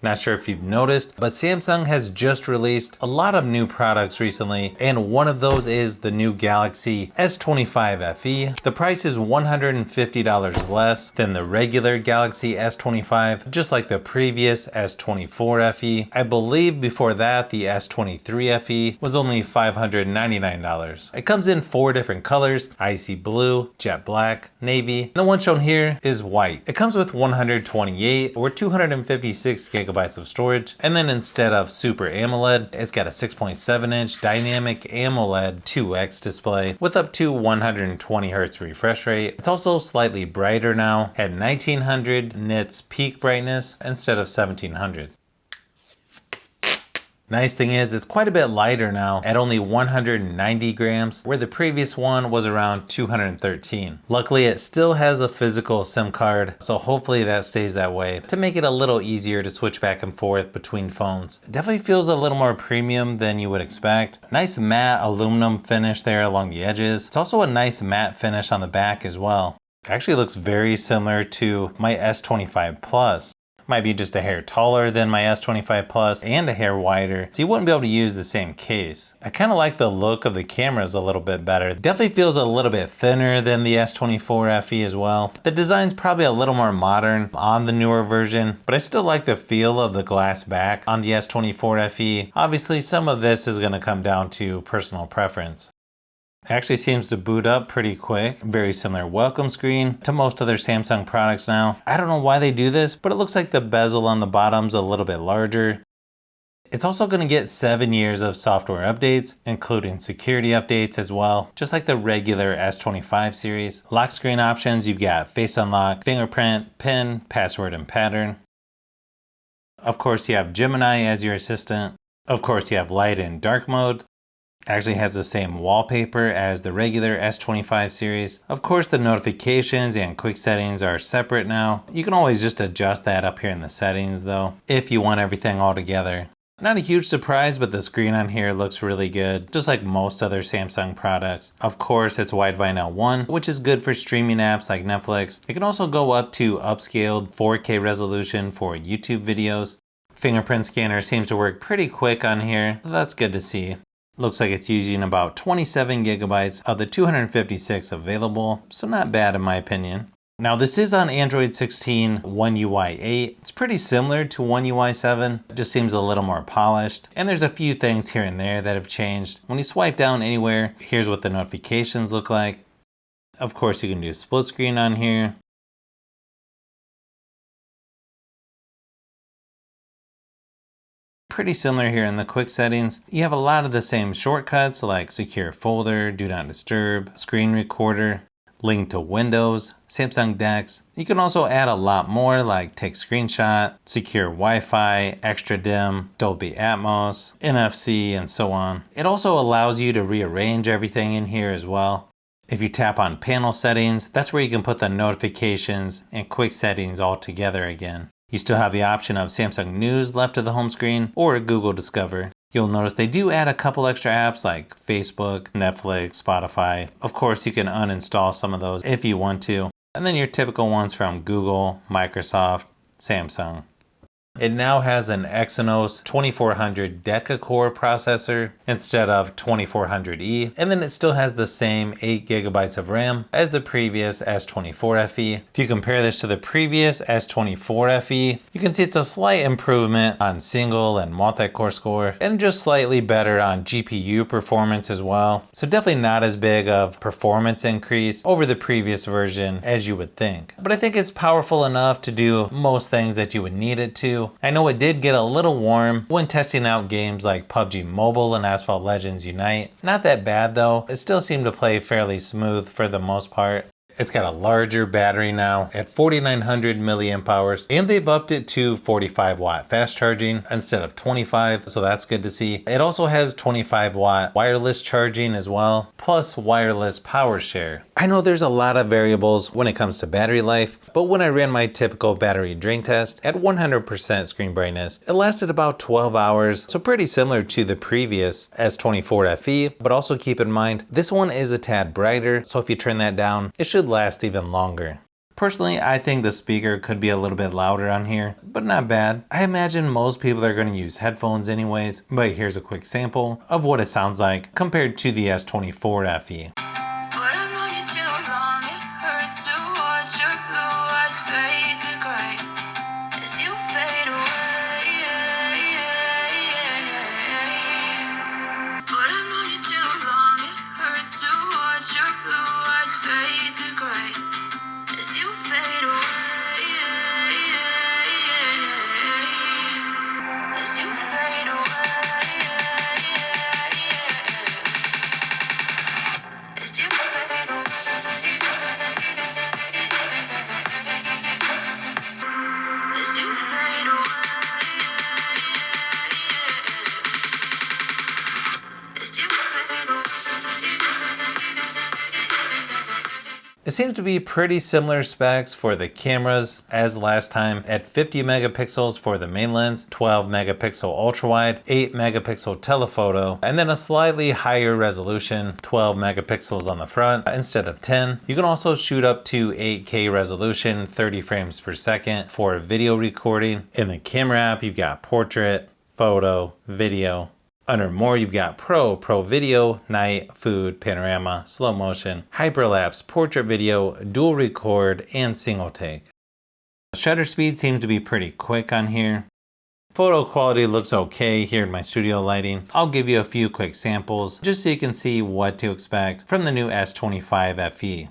Not sure if you've noticed, but Samsung has just released a lot of new products recently, and one of those is the new Galaxy S25 FE. The price is $150 less than the regular Galaxy S25, just like the previous S24 FE. I believe before that, the S23 FE was only $599. It comes in 4 different colors: icy blue, jet black, navy, and the one shown here is white. It comes with 128 or 256 gigabytes of storage, and then instead of Super AMOLED, it's got a 6.7-inch dynamic AMOLED 2X display with up to 120 Hz refresh rate. It's also slightly brighter now at 1900 nits peak brightness instead of 1700. Nice thing is, it's quite a bit lighter now at only 190 grams, where the previous one was around 213. Luckily, it still has a physical SIM card, so hopefully that stays that way to make it a little easier to switch back and forth between phones. It definitely feels a little more premium than you would expect. Nice matte aluminum finish there along the edges. It's also a nice matte finish on the back as well. It actually looks very similar to my S25 Plus. Might be just a hair taller than my S25 Plus and a hair wider, so you wouldn't be able to use the same case. I kind of like the look of the cameras a little bit better. It definitely feels a little bit thinner than the S24 FE as well. The design's probably a little more modern on the newer version, but I still like the feel of the glass back on the S24 FE. Obviously, some of this is going to come down to personal preference. Actually seems to boot up pretty quick. Very similar welcome screen to most other Samsung products now. I don't know why they do this, but it looks like the bezel on the bottom's a little bit larger. It's also going to get 7 years of software updates, including security updates as well, just like the regular S25 series. Lock screen options, you've got face unlock, fingerprint, pin, password, and pattern. Of course, you have Gemini as your assistant. Of course, you have light and dark mode. Actually has the same wallpaper as the regular S25 series. Of course, the notifications and quick settings are separate now. You can always just adjust that up here in the settings though, if you want everything all together. Not a huge surprise, but the screen on here looks really good, just like most other Samsung products. Of course, it's wide vinyl 1, which is good for streaming apps like Netflix. It can also go up to upscaled 4K resolution for YouTube videos. Fingerprint scanner seems to work pretty quick on here, so that's good to see. Looks like it's using about 27 gigabytes of the 256 available, so not bad in my opinion. Now this is on Android 16 One UI 8. It's pretty similar to One UI 7, it just seems a little more polished. And there's a few things here and there that have changed. When you swipe down anywhere, here's what the notifications look like. Of course, you can do split screen on here. Pretty similar here in the quick settings. You have a lot of the same shortcuts like secure folder, do not disturb, screen recorder, link to Windows, Samsung DeX. You can also add a lot more like take screenshot, secure Wi-Fi, extra dim, Dolby Atmos, NFC, and so on. It also allows you to rearrange everything in here as well. If you tap on panel settings, that's where you can put the notifications and quick settings all together again. You still have the option of Samsung News left of the home screen or Google Discover. You'll notice they do add a couple extra apps like Facebook, Netflix, Spotify. Of course, you can uninstall some of those if you want to. And then your typical ones from Google, Microsoft, Samsung. It now has an Exynos 2400 Deca-core processor instead of 2400E, and then it still has the same 8 gigabytes of RAM as the previous S24 FE. If you compare this to the previous S24 FE, you can see it's a slight improvement on single and multi-core score, and just slightly better on GPU performance as well. So definitely not as big of performance increase over the previous version as you would think. But I think it's powerful enough to do most things that you would need it to. I know it did get a little warm when testing out games like PUBG Mobile and Asphalt Legends Unite. Not that bad though, it still seemed to play fairly smooth for the most part. It's got a larger battery now at 4900 milliamp hours, and they've upped it to 45 watt fast charging instead of 25, so that's good to see. It also has 25 watt wireless charging as well, plus wireless power share. I know there's a lot of variables when it comes to battery life, but when I ran my typical battery drain test at 100% screen brightness, it lasted about 12 hours, so pretty similar to the previous S24 FE, but also keep in mind, this one is a tad brighter, so if you turn that down, it should last even longer. Personally, I think the speaker could be a little bit louder on here, but not bad. I imagine most people are going to use headphones anyways, but here's a quick sample of what it sounds like compared to the S24 FE. It seems to be pretty similar specs for the cameras as last time at 50 megapixels for the main lens, 12 megapixel ultra wide, 8 megapixel telephoto, and then a slightly higher resolution, 12 megapixels on the front instead of 10. You can also shoot up to 8K resolution, 30 frames per second for video recording. In the camera app, you've got portrait, photo, video. Under more, you've got Pro Video, Night, Food, Panorama, Slow Motion, Hyperlapse, Portrait Video, Dual Record, and Single Take. Shutter speed seems to be pretty quick on here. Photo quality looks okay here in my studio lighting. I'll give you a few quick samples just so you can see what to expect from the new S25 FE.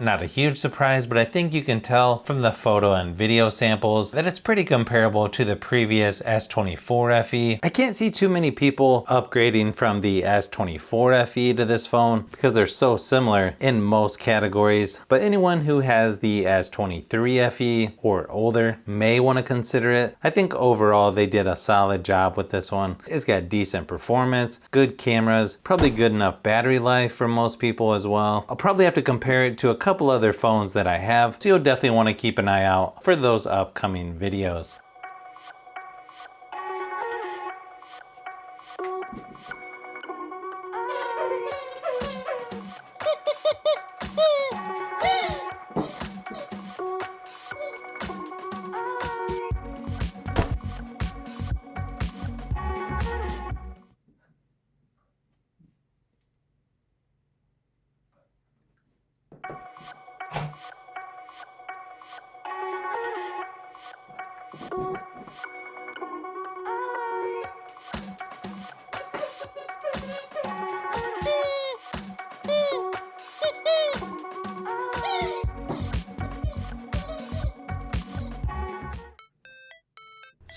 Not a huge surprise, but I think you can tell from the photo and video samples that it's pretty comparable to the previous S24 FE. I can't see too many people upgrading from the S24 FE to this phone because they're so similar in most categories. But anyone who has the S23 FE or older may want to consider it. I think overall they did a solid job with this one. It's got decent performance, good cameras, probably good enough battery life for most people as well. I'll probably have to compare it to a couple other phones that I have, so you'll definitely want to keep an eye out for those upcoming videos.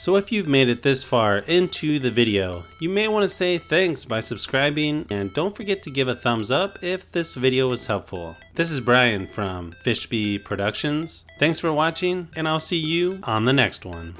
So if you've made it this far into the video, you may want to say thanks by subscribing, and don't forget to give a thumbs up if this video was helpful. This is Brian from Fishbee Productions. Thanks for watching, and I'll see you on the next one.